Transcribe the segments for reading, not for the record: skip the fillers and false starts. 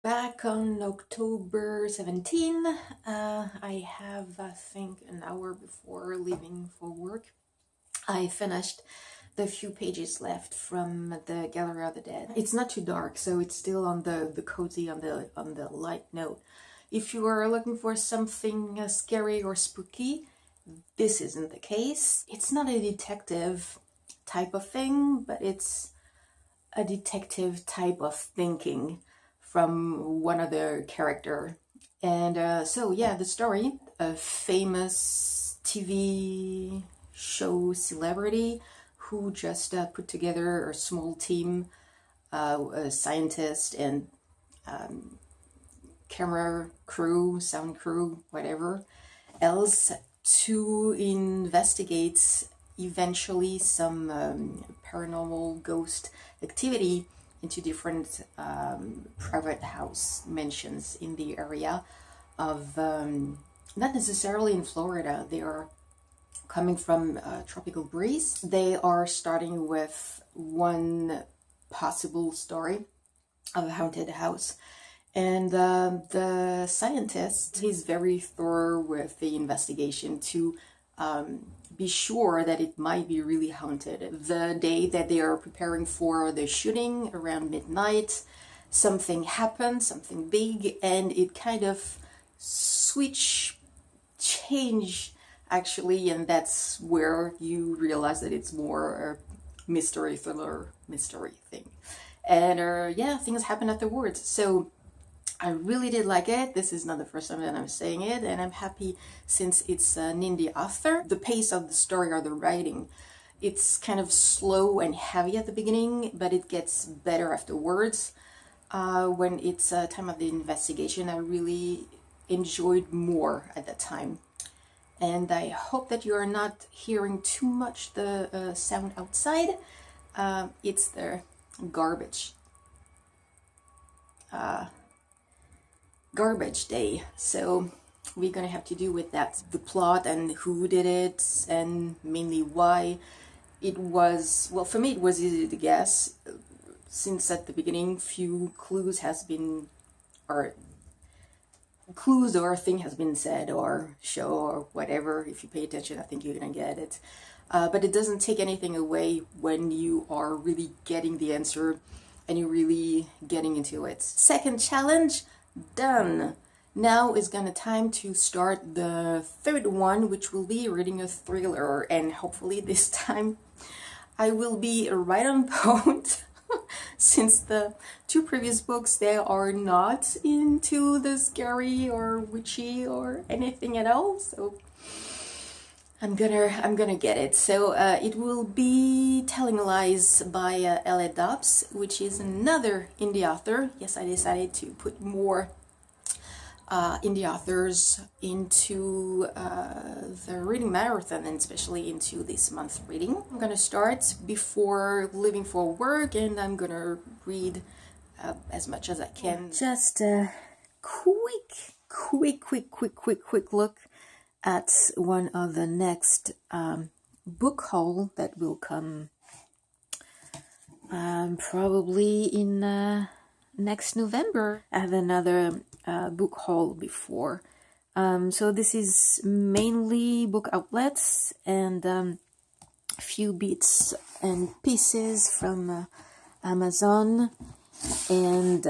back on October 17. I have, I think, an hour before leaving for work. I finished the few pages left from the Gallery of the Dead. It's not too dark, so it's still on the cozy, on the light note. If you are looking for something scary or spooky, this isn't the case. It's not a detective type of thing, but it's a detective type of thinking from one of the character. And so yeah, the story, a famous TV show celebrity who just put together a small team, a scientist and camera crew, sound crew, whatever else, to investigate eventually some paranormal ghost activity into different private house mansions in the area of, not necessarily in Florida, they are coming from tropical breeze. They are starting with one possible story of a haunted house. And the scientist is very thorough with the investigation to be sure that it might be really haunted. The day that they are preparing for the shooting, around midnight, something happened, something big, and it kind of change actually, and that's where you realize that it's more a mystery thriller, mystery thing. And yeah, things happen afterwards. So I really did like it. This is not the first time that I'm saying it, and I'm happy since it's an indie author. The pace of the story or the writing, it's kind of slow and heavy at the beginning, but it gets better afterwards. When it's time of the investigation, I really enjoyed more at that time. And I hope that you are not hearing too much the sound outside. It's the garbage day, so we're gonna have to do with that. The plot and who did it and mainly why. It was, well, for me it was easy to guess, since at the beginning few clues or thing has been said or show or whatever. If you pay attention, I think you're gonna get it. But it doesn't take anything away when you are really getting the answer and you're really getting into it. Second challenge done. Now is gonna time to start the third one, which will be reading a thriller, and hopefully this time I will be right on point. Since the two previous books, they are not into the scary or witchy or anything at all, so I'm gonna get it. So it will be Telling Lies by L.A. Dobbs, which is another indie author. Yes, I decided to put more indie authors into the reading marathon, and especially into this month's reading. I'm gonna start before leaving for work, and I'm gonna read as much as I can. Just a quick look at one of the next book haul that will come probably in next November. I have another book haul before. So this is mainly book outlets and a few bits and pieces from Amazon. And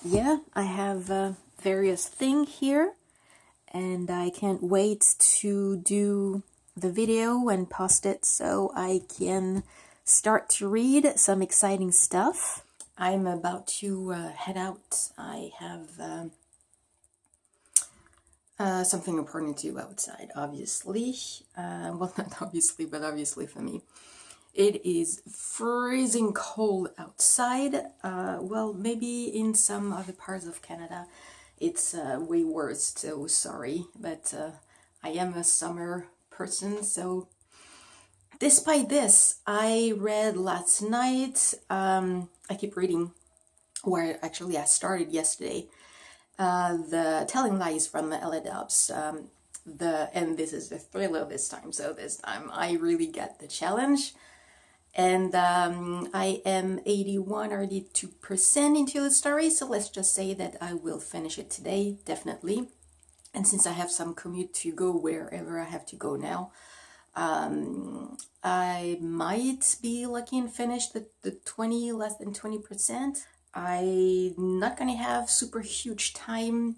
yeah, I have various things here, and I can't wait to do the video and post it so I can start to read some exciting stuff. I'm about to head out. I have something important to do outside, obviously. Well, not obviously, but obviously for me. It is freezing cold outside. Well, maybe in some other parts of Canada it's way worse, so sorry. But I am a summer person, so despite this, I read last night. I keep reading, where actually I started yesterday. The Telling Lies from L.A. Dobbs. And this is a thriller this time, so this time I really get the challenge. And I am 81 or 82% into the story, so let's just say that I will finish it today, definitely. And since I have some commute to go wherever I have to go now, I might be lucky and finish the 20, less than 20%. I'm not gonna have super huge time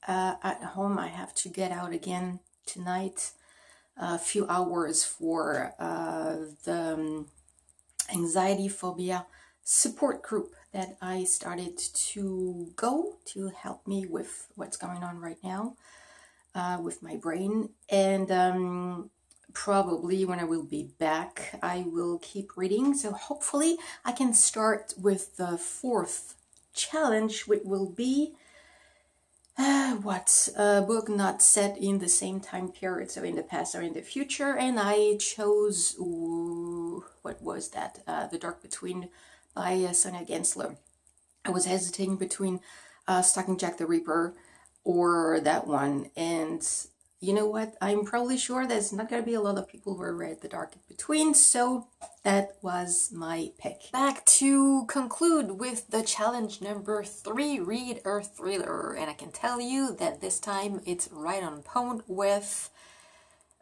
at home. I have to get out again tonight, a few hours for the anxiety phobia support group that I started to go to help me with what's going on right now with my brain. And probably when I will be back, I will keep reading. So hopefully I can start with the fourth challenge, which will be what a book not set in the same time period, so in the past or in the future. And I chose, what was that? The Dark Between by Sonia Gensler. I was hesitating between Stalking Jack the Ripper or that one, and you know what? I'm probably sure there's not going to be a lot of people who read The Dark Between, so that was my pick. Back to conclude with the challenge number 3, read a thriller. And I can tell you that this time it's right on point with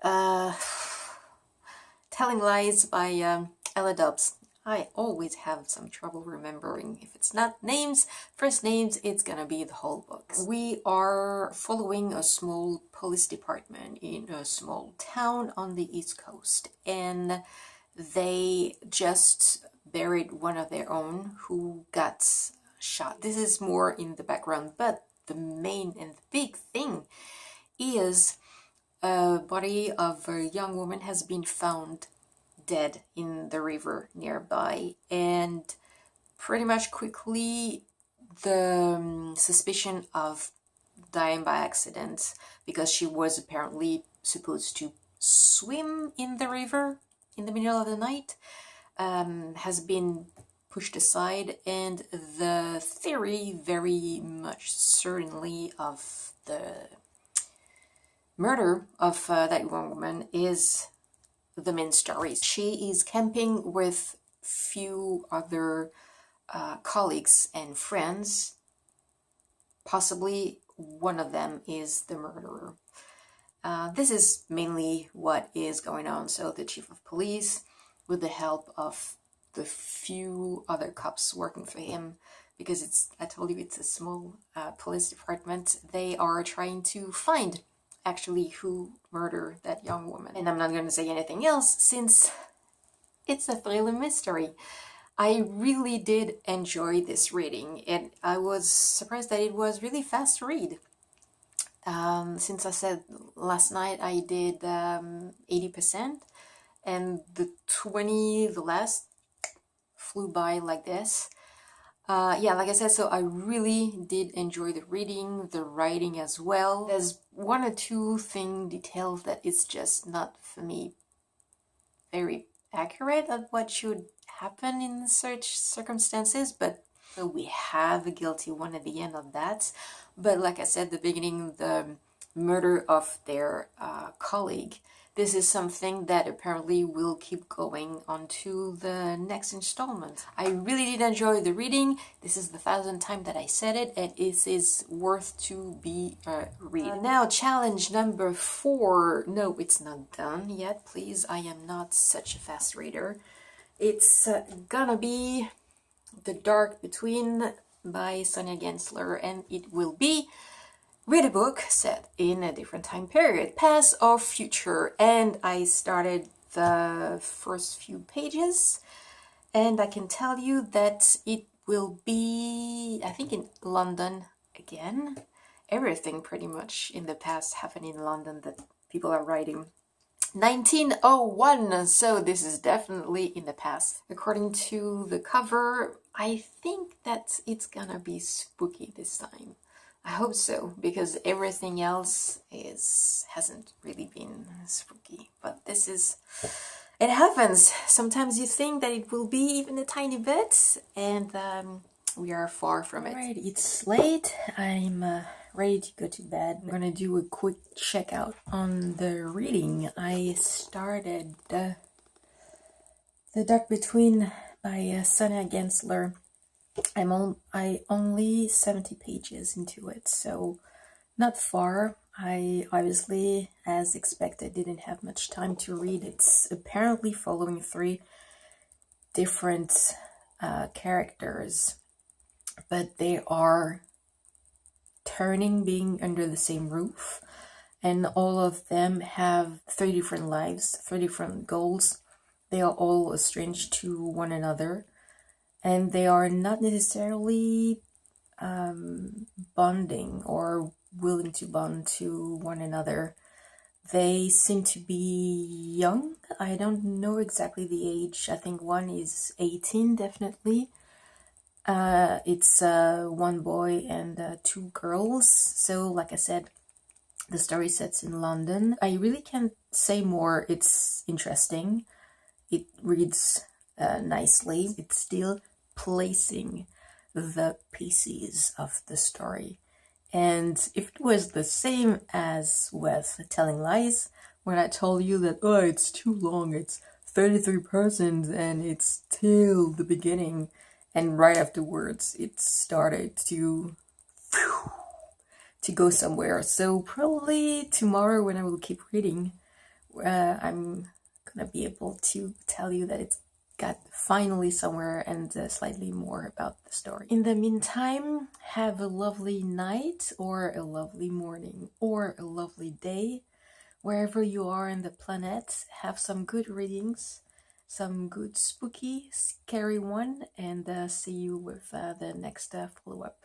Telling Lies by Ella Dobbs. I always have some trouble remembering. If it's not names, first names, it's gonna be the whole book. We are following a small police department in a small town on the East Coast, and they just buried one of their own who got shot. This is more in the background, but the main and the big thing is a body of a young woman has been found dead in the river nearby, and pretty much quickly the suspicion of dying by accident, because she was apparently supposed to swim in the river in the middle of the night, has been pushed aside, and the theory very much certainly of the murder of that young woman is the main story. She is camping with few other colleagues and friends. Possibly one of them is the murderer. This is mainly what is going on. So the chief of police, with the help of the few other cops working for him, because it's, I told you, it's a small police department, they are trying to find actually who murdered that young woman. And I'm not going to say anything else since it's a thriller mystery. I really did enjoy this reading, and I was surprised that it was really fast to read. Since I said last night I did 80%, and the last flew by like this. Yeah, like I said, so I really did enjoy the reading, the writing as well. There's one or two details that it's just not, for me, very accurate of what should happen in such circumstances, but so we have a guilty one at the end of that. But like I said, the beginning, the murder of their colleague, this is something that apparently will keep going on to the next installment. I really did enjoy the reading. This is the 1,000th time that I said it, and it is worth to be read. Now, challenge number 4. No, it's not done yet, please. I am not such a fast reader. It's gonna be The Dark Between by Sonia Gensler, and it will be read a book set in a different time period, past or future. And I started the first few pages, and I can tell you that it will be, I think, in London again. Everything pretty much in the past happened in London that people are writing. 1901, so this is definitely in the past. According to the cover, I think that it's gonna be spooky this time. I hope so, because everything else hasn't really been spooky. But this is, it happens. Sometimes you think that it will be even a tiny bit, and we are far from it. Right, it's late. I'm ready to go to bed. I'm gonna do a quick checkout on the reading. I started The Dark Between by Sonia Gensler. I only 70 pages into it, so not far. I obviously, as expected, didn't have much time to read. It's apparently following 3 different characters, but they are turning being under the same roof, and all of them have 3 different lives, 3 different goals. They are all estranged to one another, and they are not necessarily bonding or willing to bond to one another. They seem to be young. I don't know exactly the age. I think one is 18, definitely. It's 1 boy and 2 girls. So, like I said, the story sets in London. I really can't say more. It's interesting. It reads nicely. It's still placing the pieces of the story. And if it was the same as with Telling Lies, when I told you that, oh, it's too long, it's 33 persons and it's till the beginning, and right afterwards it started to go somewhere. So probably tomorrow when I will keep reading, I'm gonna be able to tell you that it's got finally somewhere and slightly more about the story. In the meantime, have a lovely night or a lovely morning or a lovely day. Wherever you are in the planet, have some good readings, some good spooky, scary one, and see you with the next follow-up.